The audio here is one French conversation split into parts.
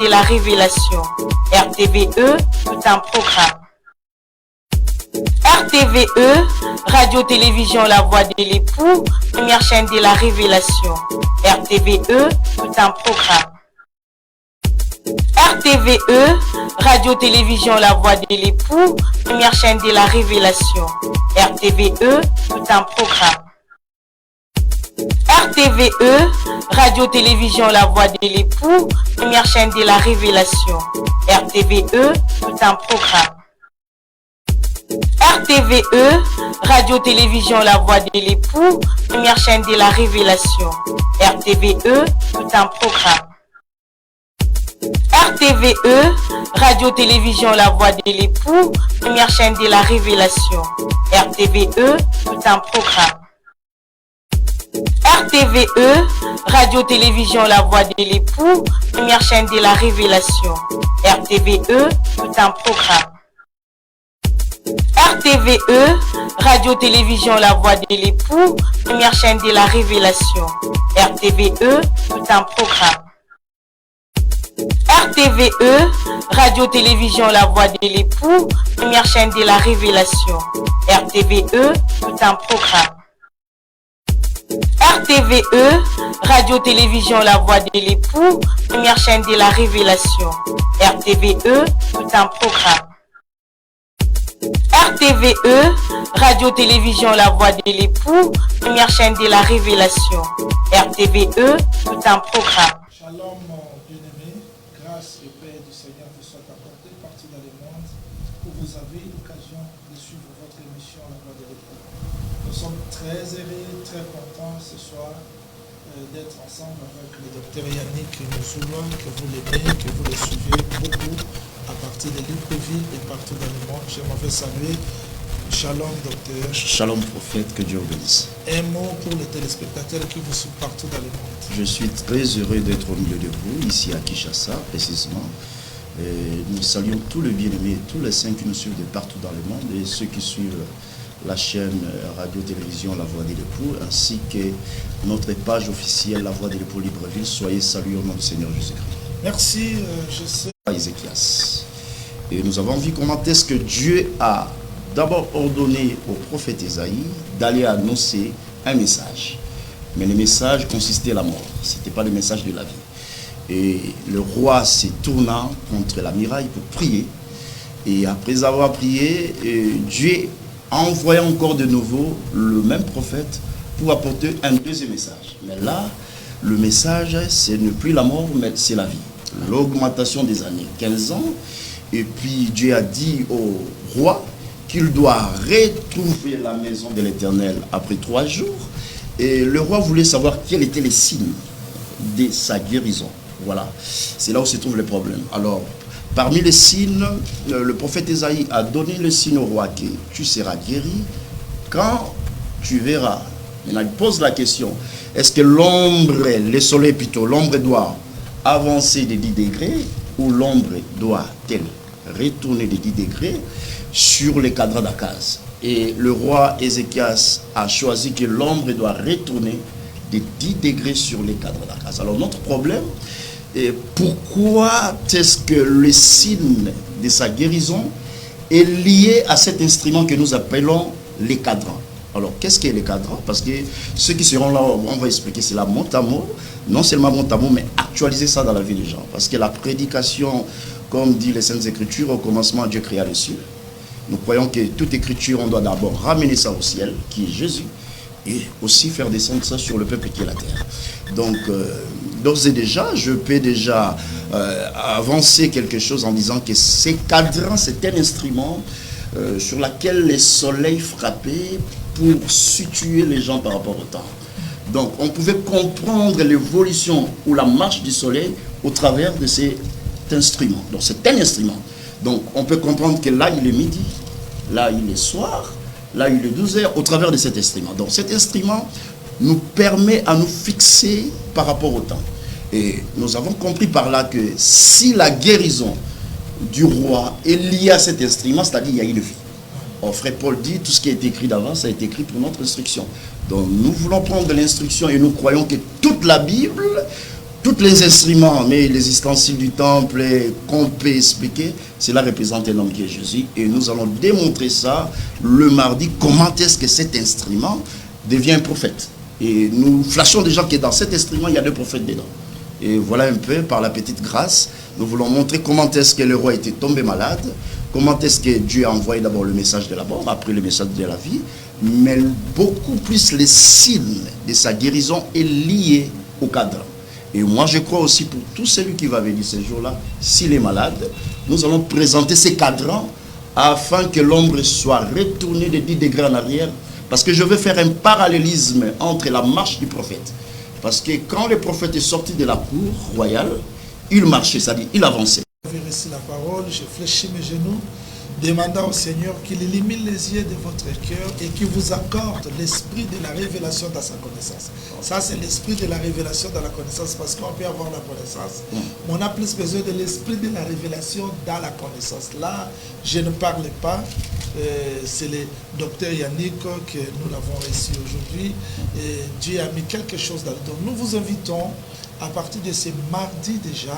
de la révélation. RTVE, tout un programme. RTVE, Radio-Télévision La Voix de l'époux, première chaîne de la révélation. RTVE, tout un programme. RTVE, Radio-Télévision La Voix de l'époux, première chaîne de la révélation. RTVE, tout un programme. RTVE, Radio-Télévision La Voix de l'époux, première chaîne de la révélation. RTVE, tout un programme. RTVE, Radio-Télévision La Voix de l'époux, première chaîne de la révélation. RTVE, tout un programme. RTVE, Radio-Télévision La Voix de l'époux, première chaîne de la révélation. RTVE, tout un programme. RTVE, Radio-Télévision La Voix de l'époux, première chaîne de la révélation. RTVE, tout un programme. RTVE, Radio-Télévision La Voix de l'époux, première chaîne de la révélation. RTVE, tout un programme. RTVE, Radio-Télévision La Voix de l'époux, première chaîne de la révélation. RTVE, tout un programme. RTVE, Radio-Télévision La Voix de l'époux, première chaîne de la révélation. RTVE, tout un programme. RTVE, Radio-Télévision La Voix de l'époux, première chaîne de la révélation. RTVE, tout un programme. Shalom, bien-aimés, grâce et paix du Seigneur vous soit apportée partout dans le monde où vous avez l'occasion de suivre votre émission La Voix de l'époux. Nous sommes très heureux, très contents ce soir d'être ensemble avec le docteur Yannick Moussouloua, que vous l'aimez, que vous le suivez beaucoup à partir de Libreville et partout dans le monde. J'aimerais saluer. Shalom, docteur. Shalom, prophète, que Dieu vous bénisse. Un mot pour les téléspectateurs qui vous suivent partout dans le monde. Je suis très heureux d'être au milieu de vous, ici à Kinshasa, précisément. Et nous saluons tous les bien-aimés, tous les saints qui nous suivent de partout dans le monde et ceux qui suivent la chaîne Radio-Télévision La Voix de l'époux, ainsi que notre page officielle La Voix de l'époux Libreville. Soyez salués au nom du Seigneur Jésus-Christ. Merci, je sais. Ézéchias. Et nous avons vu comment est-ce que Dieu a d'abord ordonné au prophète Isaïe d'aller annoncer un message. Mais le message consistait à la mort. Ce n'était pas le message de la vie. Et le roi s'est tourné contre la muraille pour prier. Et après avoir prié, Dieu a envoyé encore de nouveau le même prophète pour apporter un deuxième message. Mais là, le message, ce n'est plus la mort, mais c'est la vie. L'augmentation des années, 15 ans. Et puis Dieu a dit au roi qu'il doit retrouver la maison de l'Éternel après 3 jours. Et le roi voulait savoir quels étaient les signes de sa guérison. Voilà, c'est là où se trouve le problème. Alors, parmi les signes, le prophète Isaïe a donné le signe au roi que tu seras guéri quand tu verras. Maintenant, il pose la question, est-ce que l'ombre, le soleil plutôt, l'ombre doit avancer de 10 degrés ou l'ombre doit-elle retourner de 10 degrés sur les cadrans d'Akaz? Et le roi Ézéchias a choisi que l'ombre doit retourner de 10 degrés sur les cadrans d'Akaz. Alors notre problème est pourquoi est-ce que le signe de sa guérison est lié à cet instrument que nous appelons les cadrans? Alors, qu'est-ce qu'est les cadrans? Parce que ceux qui seront là, on va expliquer, c'est la mot à mot, non seulement mot à mot, mais actualiser ça dans la vie des gens. Parce que la prédication, comme dit les Saintes Écritures, au commencement, Dieu créa le ciel. Nous croyons que toute écriture, on doit d'abord ramener ça au ciel, qui est Jésus, et aussi faire descendre ça sur le peuple qui est la terre. Donc, d'ores et déjà, je peux déjà avancer quelque chose en disant que ces cadrans, c'est un instrument sur lequel les soleils frappaient pour situer les gens par rapport au temps. Donc, on pouvait comprendre l'évolution ou la marche du soleil au travers de cet instrument. Donc, c'est un instrument. Donc, on peut comprendre que là, il est midi, là, il est soir, là, il est 12 heures, au travers de cet instrument. Donc, cet instrument nous permet à nous fixer par rapport au temps. Et nous avons compris par là que si la guérison du roi est liée à cet instrument, c'est-à-dire il y a une vie. Or, frère Paul dit, tout ce qui a été écrit d'avance a été écrit pour notre instruction. Donc, nous voulons prendre de l'instruction et nous croyons que toute la Bible tous les instruments, mais les ustensiles du temple qu'on peut expliquer, cela représente un homme qui est Jésus. Et nous allons démontrer ça le mardi, comment est-ce que cet instrument devient un prophète. Et nous flashons déjà que dans cet instrument, il y a 2 prophètes dedans. Et voilà un peu, par la petite grâce, nous voulons montrer comment est-ce que le roi était tombé malade, comment est-ce que Dieu a envoyé d'abord le message de la mort, après le message de la vie, mais beaucoup plus les signes de sa guérison est lié au cadre. Et moi je crois aussi pour tout celui qui va venir ce jour-là, s'il est malade, nous allons présenter ces cadrans afin que l'ombre soit retournée de 10 degrés en arrière, parce que je veux faire un parallélisme entre la marche du prophète. Parce que quand le prophète est sorti de la cour royale, il marchait, c'est-à-dire il avançait. Je vais réciter la parole, je fléchis mes genoux, demandant au Seigneur qu'il illumine les yeux de votre cœur et qu'il vous accorde l'esprit de la révélation dans sa connaissance. Ça, c'est l'esprit de la révélation dans la connaissance, parce qu'on peut avoir la connaissance, mais on a plus besoin de l'esprit de la révélation dans la connaissance. Là, je ne parle pas, c'est le docteur Yannick que nous l'avons reçu aujourd'hui. Dieu a mis quelque chose dans le don. Nous vous invitons, à partir de ce mardi déjà,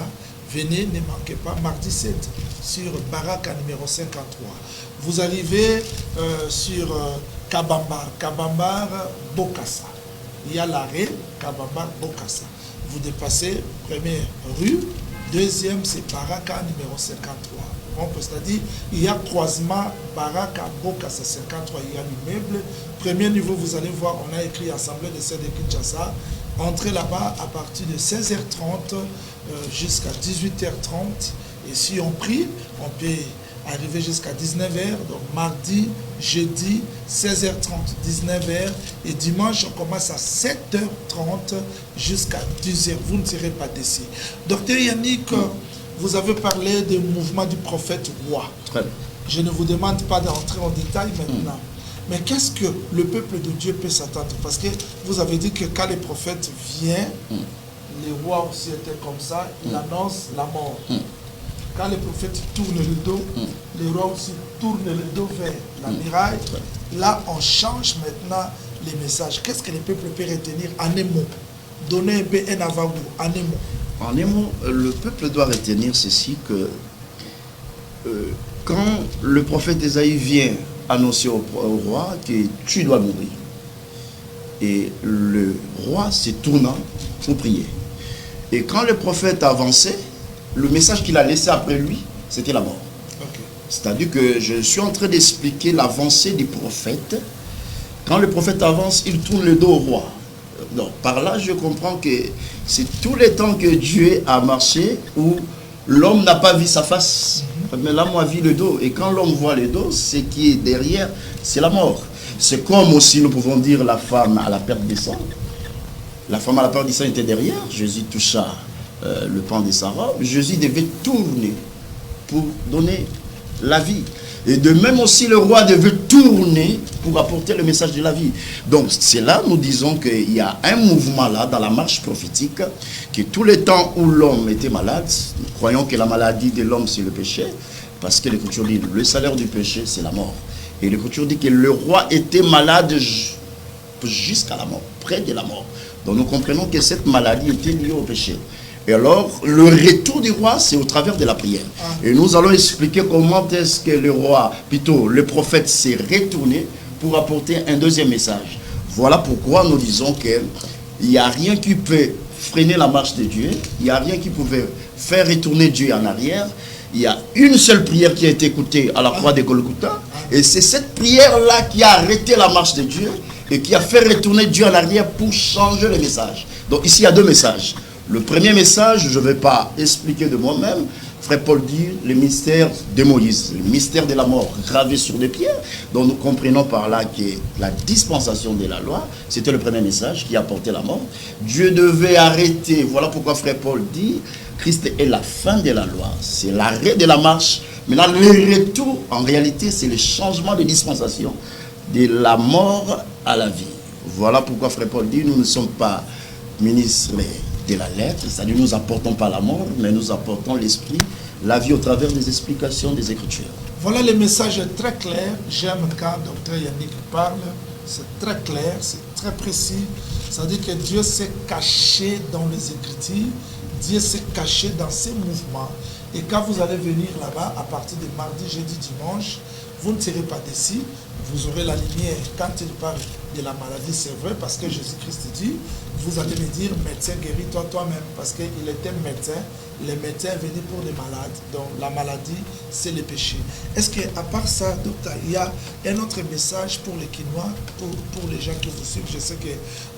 venez, ne manquez pas, mardi 7, sur Baraka numéro 53. Vous arrivez sur Kabambar, Kabambar, Bokassa. Il y a l'arrêt, Kabambar, Bokassa. Vous dépassez, première rue, deuxième, c'est Baraka numéro 53. C'est-à-dire, il y a croisement Baraka, Bokassa 53, il y a l'immeuble. Premier niveau, vous allez voir, on a écrit Assemblée de Saint de Kinshasa. Entrez là-bas à partir de 16h30 jusqu'à 18h30. Et si on prie, on peut arriver jusqu'à 19h. Donc mardi, jeudi, 16h30, 19h. Et dimanche, on commence à 7h30 jusqu'à 10h. Vous ne serez pas déçus. Docteur Yannick, vous avez parlé du mouvement du prophète roi. Très bien. Je ne vous demande pas d'entrer en détail maintenant. Mais qu'est-ce que le peuple de Dieu peut s'attendre? Parce que vous avez dit que quand les prophètes viennent, les rois aussi étaient comme ça, ils annoncent la mort. Quand les prophètes tournent le dos, les rois aussi tournent le dos vers la muraille. Là, on change maintenant les messages. Qu'est-ce que le peuple peut retenir en un mot? Donner un peu un avant-goût, en un mot. En un mot, le peuple doit retenir ceci, que quand le prophète Ésaïe vient annoncer au roi que tu dois mourir, et le roi se tournant pour prier. Et quand le prophète avançait, le message qu'il a laissé après lui, c'était la mort. C'est-à-dire que je suis en train d'expliquer l'avancée du prophète. Quand le prophète avance, il tourne le dos au roi. Donc, par là, je comprends que c'est tout le temps que Dieu a marché où l'homme n'a pas vu sa face. Mais l'homme a vu le dos. Et quand l'homme voit le dos, ce qui est derrière, c'est la mort. C'est comme aussi, nous pouvons dire, la femme à la perte des sang. La femme à la perte des sang était derrière. Jésus toucha le pan de sa robe. Jésus devait tourner pour donner la vie. Et de même aussi, le roi devait tourner pour apporter le message de la vie. Donc, c'est là, nous disons qu'il y a un mouvement là, dans la marche prophétique, que tous les temps où l'homme était malade, nous croyons que la maladie de l'homme, c'est le péché, parce que l'Écriture dit, le salaire du péché, c'est la mort. Et l'Écriture dit que le roi était malade jusqu'à la mort, près de la mort. Donc, nous comprenons que cette maladie était liée au péché. Et alors, le retour du roi, c'est au travers de la prière. Et nous allons expliquer comment est-ce que le roi, plutôt le prophète, s'est retourné pour apporter un deuxième message. Voilà pourquoi nous disons qu'il n'y a rien qui peut freiner la marche de Dieu. Il n'y a rien qui pouvait faire retourner Dieu en arrière. Il y a une seule prière qui a été écoutée à la croix de Golgotha. Et c'est cette prière-là qui a arrêté la marche de Dieu et qui a fait retourner Dieu en arrière pour changer le message. Donc ici, il y a deux messages. Le premier message, je ne vais pas expliquer de moi-même. Frère Paul dit le mystère de Moïse, le mystère de la mort gravé sur des pierres. Donc nous comprenons par là que la dispensation de la loi, c'était le premier message qui apportait la mort. Dieu devait arrêter. Voilà pourquoi Frère Paul dit Christ est la fin de la loi. C'est l'arrêt de la marche. Maintenant, le retour, en réalité, c'est le changement de dispensation de la mort à la vie. Voilà pourquoi Frère Paul dit nous ne sommes pas ministres de la lettre, c'est-à-dire nous apportons pas la mort, mais nous apportons l'esprit, la vie au travers des explications des Écritures. Voilà, le message est très clair. J'aime quand Dr Yannick parle. C'est très clair, c'est très précis. Ça veut dire que Dieu s'est caché dans les Écritures Dieu s'est caché dans ces mouvements. Et quand vous allez venir là-bas, à partir de mardi, jeudi, dimanche, vous ne serez pas déçus. Vous aurez la lumière. Quand il parle de la maladie, c'est vrai, parce que Jésus-Christ dit, vous allez me dire, médecin, guéris-toi toi-même, parce qu'il était médecin. Les médecins venaient pour les malades. Donc la maladie, c'est le péché. Est-ce qu'à part ça, docteur, il y a un autre message pour les Quinois, pour les gens qui vous suivent? Je sais que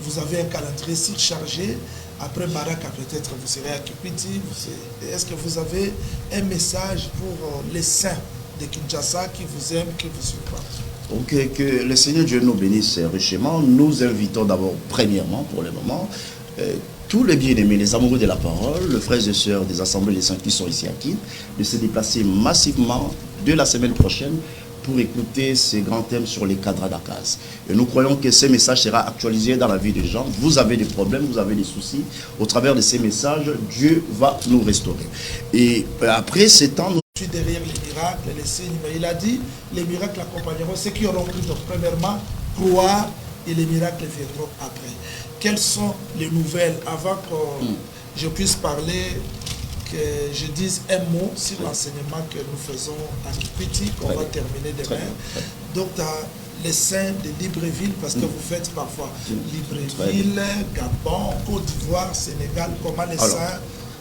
vous avez un calendrier surchargé. Après Baraka, peut-être vous serez à Kipiti. Est-ce que vous avez un message pour les saints de Kinshasa qui vous aiment, qui vous suivent partout? Ok, que le Seigneur Dieu nous bénisse richement. Nous invitons d'abord, premièrement, pour le moment, tous les bien-aimés, les amoureux de la parole, les frères et sœurs des assemblées des saints qui sont ici à Kin, de se déplacer massivement de la semaine prochaine pour écouter ces grands thèmes sur les cadres d'Akaz. Et nous croyons que ces messages seront actualisés dans la vie des gens. Vous avez des problèmes, vous avez des soucis. Au travers de ces messages, Dieu va nous restaurer. Et après ces temps, nous... Je suis derrière les miracles, les signes, mais il a dit, les miracles accompagneront ceux qui auront cru. Donc, premièrement, croire, et les miracles viendront après. Quelles sont les nouvelles avant que je puisse parler, que je dise un mot sur l'enseignement que nous faisons à Kipiti, qu'on va terminer demain. Donc, les saints de Libreville, parce que vous faites parfois Libreville, Gabon, Côte d'Ivoire, Sénégal, comment les saints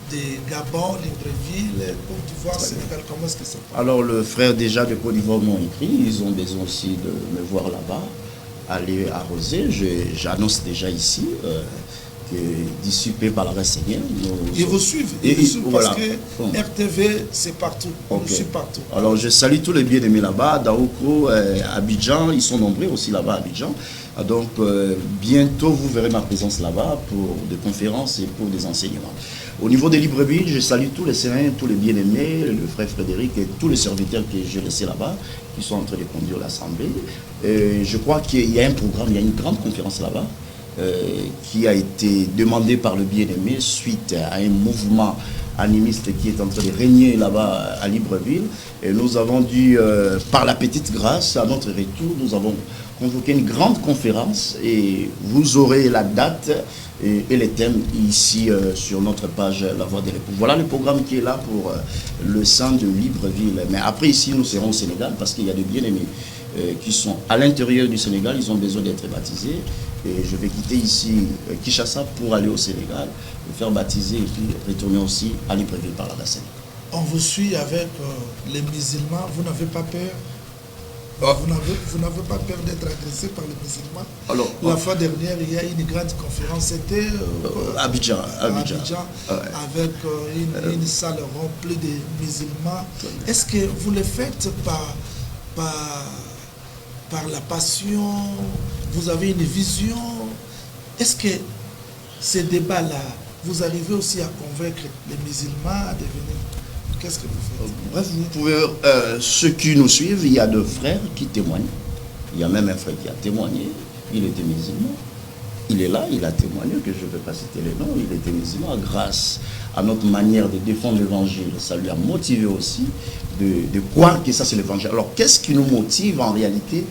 de Gabon, Libreville, Côte d'Ivoire, Sénégal, comment est-ce que ça passe? Alors, le frère déjà de Côte d'Ivoire m'ont écrit, ils ont besoin aussi de me voir là-bas, aller arroser. J'annonce déjà ici que dissipé par la Seigneur. Ils vous suivent, parce que RTV, c'est partout. On suit partout. Alors, je salue tous les bien-aimés là-bas, Daouko, Abidjan, ils sont nombreux aussi là-bas à Abidjan. Donc, bientôt, vous verrez ma présence là-bas pour des conférences et pour des enseignements. Au niveau de Libreville, je salue tous les saints, tous les bien-aimés, le frère Frédéric et tous les serviteurs que j'ai laissés là-bas, qui sont en train de conduire l'Assemblée. Je crois qu'il y a un programme, il y a une grande conférence là-bas qui a été demandée par le bien-aimé suite à un mouvement animiste qui est en train de régner là-bas à Libreville. Et nous avons dû, par la petite grâce, à notre retour, nous avons convoqué une grande conférence et vous aurez la date et les thèmes ici sur notre page La Voix des Réponses. Voilà le programme qui est là pour le sein de Libreville. Mais après ici, nous serons au Sénégal parce qu'il y a des bien-aimés qui sont à l'intérieur du Sénégal, ils ont besoin d'être baptisés. Et je vais quitter ici Kinshasa pour aller au Sénégal, me faire baptiser et puis retourner aussi à Libreville par la Sénégal. On vous suit avec les musulmans, vous n'avez pas peur? Vous n'avez pas peur d'être agressé par les musulmans? Alors, la fois dernière, il y a une grande conférence, c'était Abidjan, avec une salle remplie de musulmans. Est-ce que vous le faites par la passion? Vous avez une vision? Est-ce que ces débats-là, vous arrivez aussi à convaincre les musulmans à devenir? Qu'est-ce que vous faites? Bref, vous pouvez, ceux qui nous suivent, il y a deux frères qui témoignent. Il y a même un frère qui a témoigné, il était musulman. Il est là, il a témoigné, que je ne vais pas citer les noms, il était musulman. Grâce à notre manière de défendre l'évangile, ça lui a motivé aussi de croire que ça c'est l'évangile. Alors qu'est-ce qui nous motive en réalité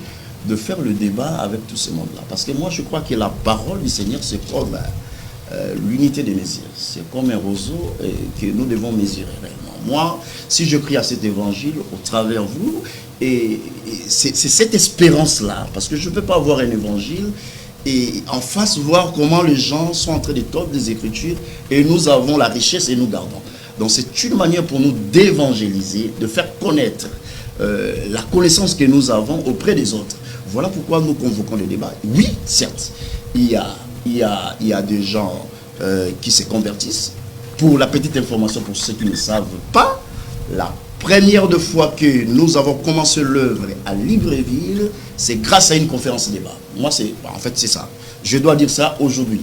de faire le débat avec tout ce monde-là? Parce que moi je crois que la parole du Seigneur c'est comme l'unité des mesures. C'est comme un roseau que nous devons mesurer réellement. Moi, si je crie à cet évangile au travers vous, et c'est cette espérance-là, parce que je ne peux pas avoir un évangile et en face voir comment les gens sont en train de tordre des Écritures et nous avons la richesse et nous gardons. Donc c'est une manière pour nous d'évangéliser, de faire connaître la connaissance que nous avons auprès des autres. Voilà pourquoi nous convoquons le débat. Oui, certes, il y a des gens qui se convertissent. Pour la petite information, pour ceux qui ne savent pas, la première de fois que nous avons commencé l'œuvre à Libreville, c'est grâce à une conférence débat. Moi, en fait, c'est ça. Je dois dire ça aujourd'hui.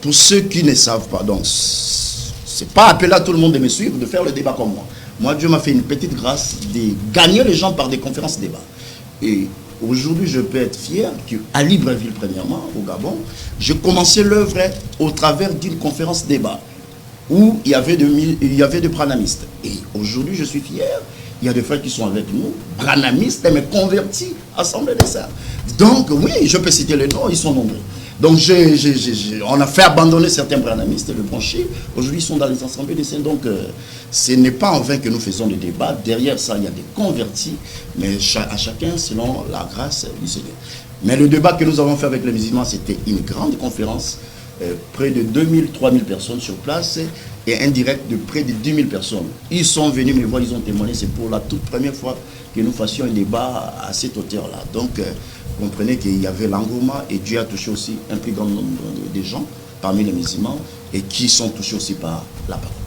Pour ceux qui ne savent pas, donc, c'est pas appeler à tout le monde de me suivre, de faire le débat comme moi. Moi, Dieu m'a fait une petite grâce de gagner les gens par des conférences débat. Et aujourd'hui, je peux être fier qu'à Libreville, premièrement, au Gabon, j'ai commencé l'œuvre au travers d'une conférence débat où il y avait des branamistes. Et aujourd'hui, je suis fier, il y a des frères qui sont avec nous, branamistes, mais convertis, assemblés des saints. Donc, oui, je peux citer les noms, ils sont nombreux. Donc, on a fait abandonner certains branhamistes, le brancher. Aujourd'hui, ils sont dans les assemblées des saints. Donc, ce n'est pas en vain que nous faisons le débat. Derrière ça, il y a des convertis, mais à chacun selon la grâce du Seigneur. Mais le débat que nous avons fait avec les musulmans, c'était une grande conférence. Près de 2000, 3000 personnes sur place et un direct de près de 10 000 personnes. Ils sont venus me voir, ils ont témoigné. C'est pour la toute première fois que nous fassions un débat à cette hauteur-là. Donc, comprenez qu'il y avait l'engouement et Dieu a touché aussi un plus grand nombre de gens parmi les musulmans et qui sont touchés aussi par la parole.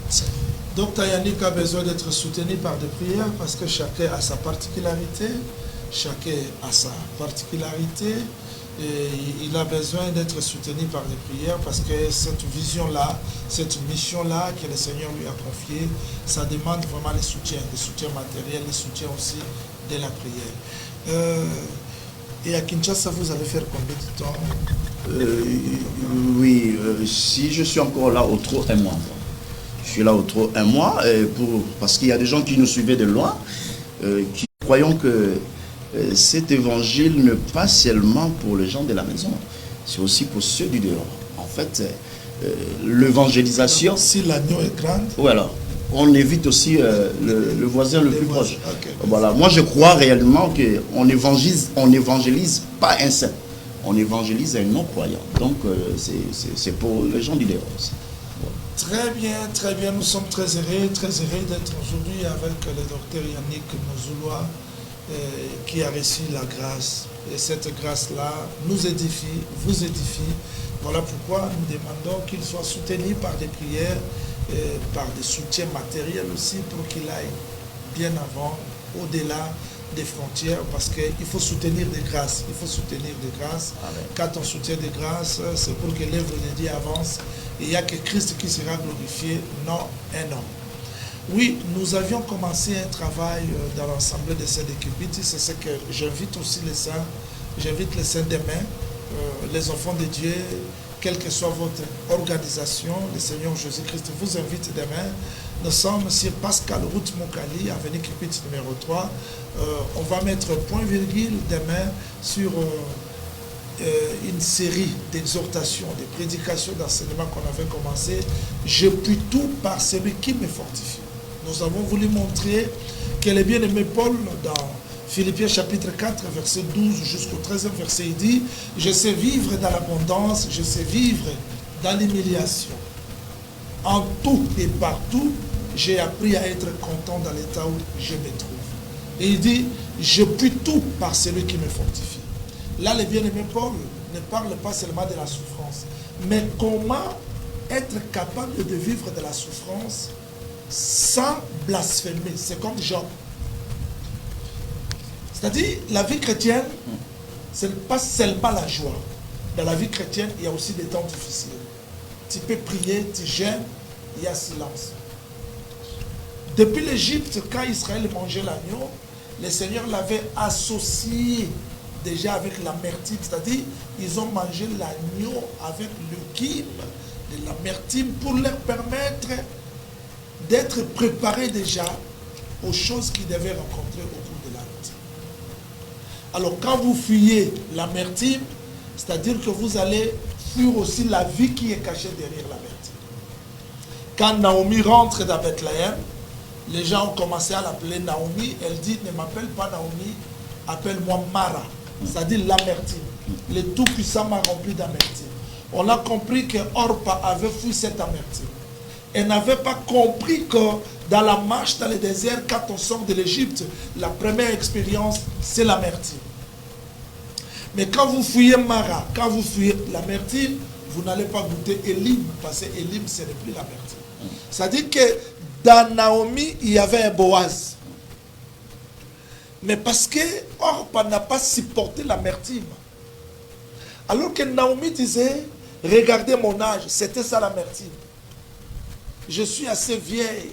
Donc, Tayanik a besoin d'être soutenu par des prières parce que chacun a sa particularité. Chacun a sa particularité. Et il a besoin d'être soutenu par des prières parce que cette vision-là, cette mission-là que le Seigneur lui a confiée, ça demande vraiment le soutien matériel, le soutien aussi de la prière. Et à Kinshasa, vous allez faire combien de temps? Oui, si je suis encore là au trop un mois. Je suis là au trop un mois parce qu'il y a des gens qui nous suivaient de loin, qui croyons que cet évangile n'est pas seulement pour les gens de la maison, c'est aussi pour ceux du dehors. En fait, l'évangélisation... Si l'agneau est grande... Voilà. On évite aussi le voisin le plus proche. Okay. Voilà. Moi, je crois réellement qu'on n'évangélise pas un saint. On évangélise un non-croyant. Donc, c'est pour les gens du dehors aussi. Voilà. Très bien. Nous sommes très heureux d'être aujourd'hui avec le docteur Yannick Mozoulois, qui a reçu la grâce. Et cette grâce-là nous édifie, vous édifie. Voilà pourquoi nous demandons qu'il soit soutenu par des prières, par des soutiens matériels aussi, pour qu'il aille bien avant, au-delà des frontières, parce qu'il faut soutenir des grâces. Amen. Quand on soutient des grâces, c'est pour que l'œuvre de Dieu avance. Et il n'y a que Christ qui sera glorifié, non un homme. Oui, nous avions commencé un travail dans l'Assemblée des saints de Kibiti. C'est ce que j'invite aussi les saints. J'invite les saints demain, les enfants de Dieu, quelle que soit votre organisation, le Seigneur Jésus-Christ vous invite demain. Nous sommes sur Pascal Route Mokali, avenue Kibiti numéro 3. On va mettre point virgule demain sur une série d'exhortations, de prédications, d'enseignements qu'on avait commencé. Je puis tout par celui qui me fortifie. Nous avons voulu montrer que le bien-aimé Paul, dans Philippiens chapitre 4, verset 12 jusqu'au 13e verset, il dit « Je sais vivre dans l'abondance, je sais vivre dans l'humiliation. En tout et partout, j'ai appris à être content dans l'état où je me trouve. » Et il dit « Je puis tout par celui qui me fortifie. » Là, le bien-aimé Paul ne parle pas seulement de la souffrance, mais comment être capable de vivre de la souffrance sans blasphémer. C'est comme Job. C'est-à-dire, la vie chrétienne, ce n'est pas seulement la joie. Dans la vie chrétienne, il y a aussi des temps difficiles. Tu peux prier, tu gênes, il y a silence. Depuis l'Égypte, quand Israël mangeait l'agneau, le Seigneur l'avait associé déjà avec l'amertume. C'est-à-dire, ils ont mangé l'agneau avec le guime de l'amertume pour leur permettre d'être préparés déjà aux choses qu'ils devaient rencontrer au cours de la route. Alors quand vous fuyez l'amertume, c'est-à-dire que vous allez fuir aussi la vie qui est cachée derrière l'amertume. Quand Naomi rentre dans Bethléem, les gens ont commencé à l'appeler Naomi. Elle dit, ne m'appelle pas Naomi, appelle-moi Mara. C'est-à-dire l'amertume. Le Tout-Puissant m'a rempli d'amertume. On a compris que Orpa avait fui cette amertume. Elle n'avait pas compris que dans la marche dans le désert, quand on sort de l'Égypte, la première expérience, c'est l'amertume. Mais quand vous fuyez Mara, quand vous fuyez l'amertume, vous n'allez pas goûter Élim, parce que Élim, ce n'est plus l'amertume. C'est-à-dire que dans Naomi, il y avait un Boaz. Mais parce que Orpa n'a pas supporté l'amertume. Alors que Naomi disait, regardez mon âge, c'était ça l'amertume. Je suis assez vieille.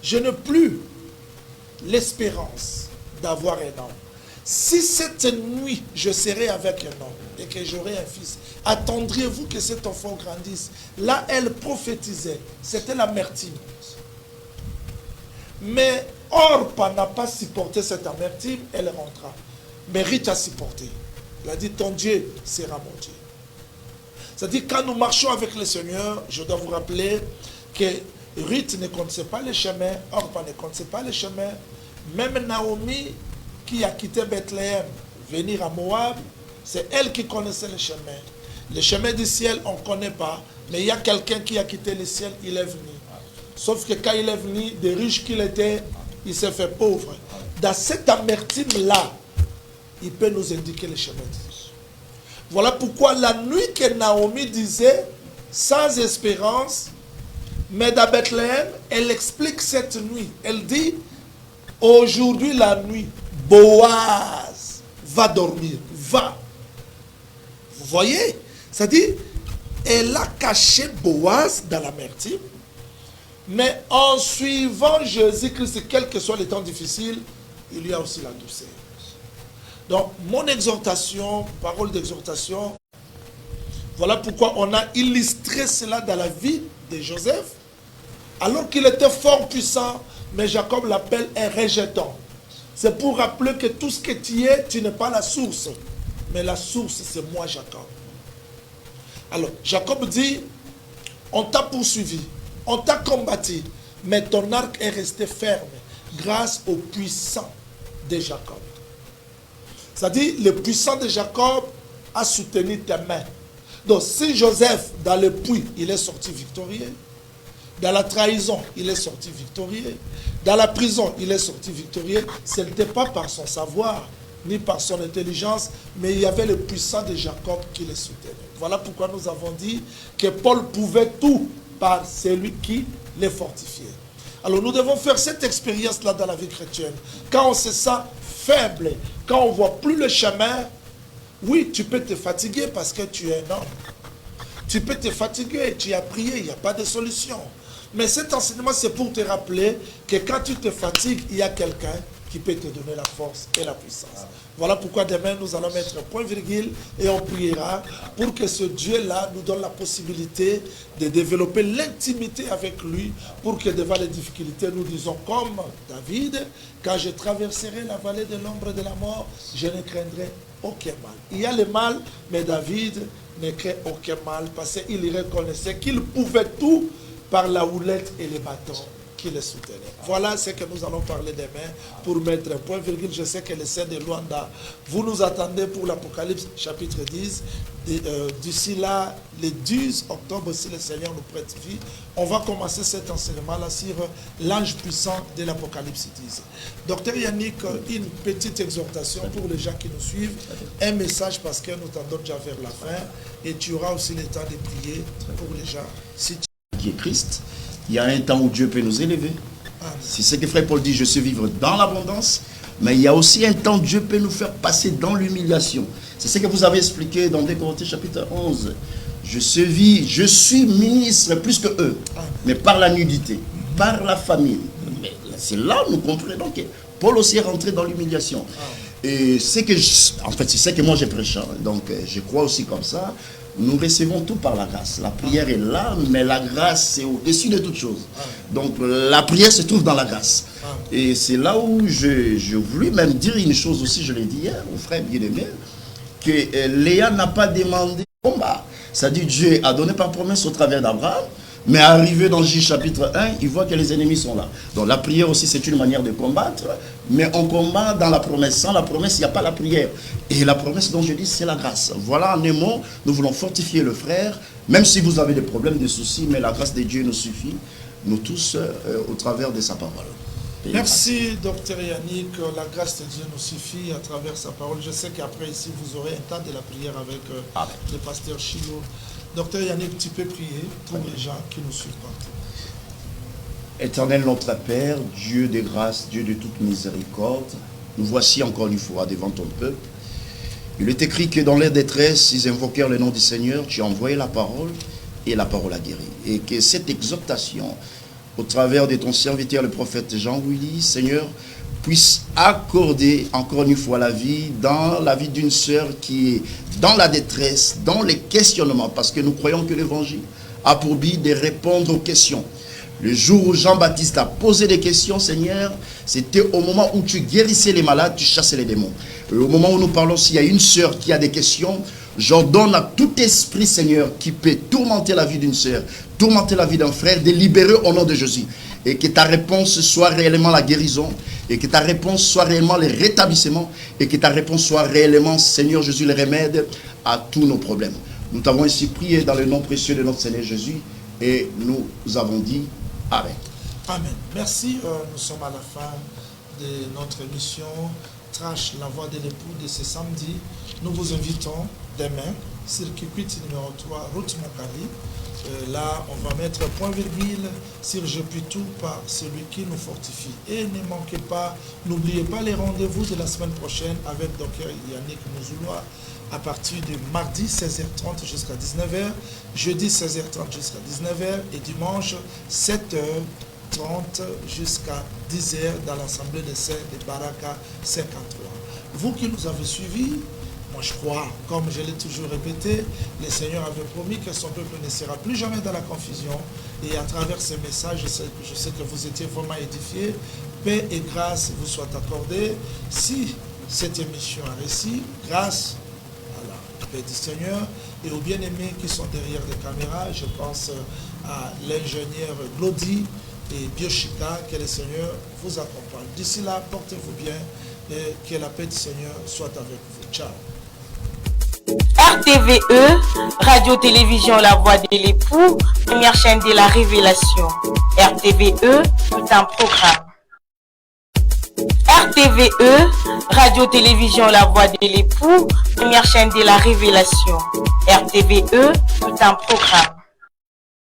Je n'ai plus l'espérance d'avoir un homme. Si cette nuit, je serai avec un homme et que j'aurai un fils, attendriez-vous que cet enfant grandisse? Là, elle prophétisait. C'était l'amertume. Mais Orpa n'a pas supporté cette amertume, elle rentra. Mais Ruth a supporté. Elle a dit, ton Dieu sera mon Dieu. C'est-à-dire, quand nous marchons avec le Seigneur, je dois vous rappeler que Ruth ne connaissait pas les chemins, Orpa ne connaissait pas les chemins. Même Naomi, qui a quitté Bethléem, venir à Moab, c'est elle qui connaissait les chemins. Les chemins du ciel, on ne connaît pas, mais il y a quelqu'un qui a quitté le ciel, il est venu. Sauf que quand il est venu, des riches qu'il était, il s'est fait pauvre. Dans cette amertume-là, il peut nous indiquer les chemins de Dieu. Voilà pourquoi la nuit que Naomi disait, sans espérance, mais dans Bethléem, elle explique cette nuit. Elle dit, aujourd'hui la nuit, Boaz va dormir, va. Vous voyez? C'est-à-dire, elle a caché Boaz dans l'amertume, mais en suivant Jésus-Christ, quel que soit les temps difficiles, il y a aussi la douceur. Donc, mon exhortation, parole d'exhortation, voilà pourquoi on a illustré cela dans la vie de Joseph, alors qu'il était fort puissant, mais Jacob l'appelle un rejetant. C'est pour rappeler que tout ce que tu es, tu n'es pas la source, mais la source, c'est moi, Jacob. Alors, Jacob dit, on t'a poursuivi, on t'a combattu, mais ton arc est resté ferme grâce au puissant de Jacob. C'est-à-dire, le puissant de Jacob a soutenu tes mains. Donc, si Joseph, dans le puits, il est sorti victorieux, dans la trahison, il est sorti victorieux, dans la prison, il est sorti victorieux, ce n'était pas par son savoir, ni par son intelligence, mais il y avait le puissant de Jacob qui le soutenait. Voilà pourquoi nous avons dit que Paul pouvait tout par celui qui les fortifiait. Alors, nous devons faire cette expérience-là dans la vie chrétienne. Quand on se sent faible, quand on ne voit plus le chemin, oui, tu peux te fatiguer parce que tu es un homme. Tu peux te fatiguer, tu as prié, il n'y a pas de solution. Mais cet enseignement, c'est pour te rappeler que quand tu te fatigues, il y a quelqu'un qui peut te donner la force et la puissance. Voilà pourquoi demain, nous allons mettre un point virgule et on priera pour que ce Dieu-là nous donne la possibilité de développer l'intimité avec lui, pour que devant les difficultés, nous disons comme David, quand je traverserai la vallée de l'ombre de la mort, je ne craindrai aucun mal. Il y a le mal, mais David ne craint aucun mal parce qu'il reconnaissait qu'il pouvait tout par la houlette et les bâtons qui le soutenaient. Voilà ce que nous allons parler demain pour mettre un point virgule. Je sais que les saints de Luanda, vous nous attendez pour l'Apocalypse chapitre 10. D'ici là, le 10 octobre, si le Seigneur nous prête vie, on va commencer cet enseignement-là sur l'ange puissant de l'Apocalypse 10. Docteur Yannick, une petite exhortation pour les gens qui nous suivent, un message parce que nous tendons déjà vers la fin et tu auras aussi le temps de prier pour les gens. Si tu... Qui est Christ, il y a un temps où Dieu peut nous élever. C'est ce que Frère Paul dit, je sais vivre dans l'abondance, mais il y a aussi un temps où Dieu peut nous faire passer dans l'humiliation. C'est ce que vous avez expliqué dans 2 Corinthiens chapitre 11. Je suis ministre plus que eux, mais par la nudité, par la famine. Mais c'est là où nous comprenons que Paul aussi est rentré dans l'humiliation. Et c'est que, en fait, c'est ce que moi j'ai prêché. Donc je crois aussi comme ça. Nous recevons tout par la grâce. La prière est là, mais la grâce c'est au-dessus de toute chose. Donc la prière se trouve dans la grâce. Et c'est là où je voulais même dire une chose aussi, je l'ai dit hier au frère bien-aimé, que Léa n'a pas demandé combat. C'est-à-dire Dieu a donné par promesse au travers d'Abraham, mais arrivé dans J chapitre 1, il voit que les ennemis sont là. Donc la prière aussi c'est une manière de combattre, mais on combat dans la promesse. Sans la promesse, il n'y a pas la prière. Et la promesse dont je dis, c'est la grâce. Voilà en un mot, nous voulons fortifier le frère, même si vous avez des problèmes, des soucis, mais la grâce de Dieu nous suffit, nous tous, au travers de sa parole. Merci, docteur Yannick. La grâce de Dieu nous suffit à travers sa parole. Je sais qu'après ici, vous aurez un temps de la prière avec le pasteur Chilo. Docteur Yannick, tu peux prier pour les gens qui nous suivent partout. Éternel notre Père, Dieu de grâce, Dieu de toute miséricorde, nous voici encore une fois devant ton peuple. Il est écrit que dans leur détresse, ils invoquèrent le nom du Seigneur, tu as envoyé la parole et la parole a guéri. Et que cette exhortation, au travers de ton serviteur, le prophète Jean-Willy, Seigneur, puisse accorder encore une fois la vie dans la vie d'une sœur qui est dans la détresse, dans les questionnements, parce que nous croyons que l'évangile a pour but de répondre aux questions. Le jour où Jean-Baptiste a posé des questions, Seigneur, c'était au moment où tu guérissais les malades, tu chassais les démons. Et au moment où nous parlons, s'il y a une sœur qui a des questions, J'ordonne à tout esprit, Seigneur, qui peut tourmenter la vie d'une sœur, tourmenter la vie d'un frère, de libérer au nom de Jésus. Et que ta réponse soit réellement la guérison, et que ta réponse soit réellement le rétablissement, et que ta réponse soit réellement, Seigneur Jésus, le remède à tous nos problèmes. Nous t'avons ainsi prié dans le nom précieux de notre Seigneur Jésus, et nous avons dit Amen. Amen. Merci. Nous sommes à la fin de notre émission Trash, la voix de l'époux de ce samedi. Nous vous invitons demain, circuit numéro 3, route Moncali. Là, on va mettre point-virgule sur Je puis tout par celui qui nous fortifie. Et ne manquez pas, n'oubliez pas les rendez-vous de la semaine prochaine avec Dr Yannick Mouzouloua à partir de mardi 16h30 jusqu'à 19h, jeudi 16h30 jusqu'à 19h et dimanche 7h30 jusqu'à 10h dans l'Assemblée des Saints de Baraka 53. Vous qui nous avez suivis, moi je crois, comme je l'ai toujours répété, le Seigneur avait promis que son peuple ne sera plus jamais dans la confusion. Et à travers ces messages, je sais que vous étiez vraiment édifiés. Paix et grâce vous soient accordées. Si cette émission a réussi, grâce à la paix du Seigneur et aux bien-aimés qui sont derrière les caméras, je pense à l'ingénieur Glody et Bioshika, que le Seigneur vous accompagne. D'ici là, portez-vous bien et que la paix du Seigneur soit avec vous. Ciao. RTVE, Radio-Télévision La Voix de l'époux, première chaîne de la révélation. RTVE, tout un programme. RTVE, Radio-Télévision La Voix de l'époux, première chaîne de la révélation. RTVE, tout un programme.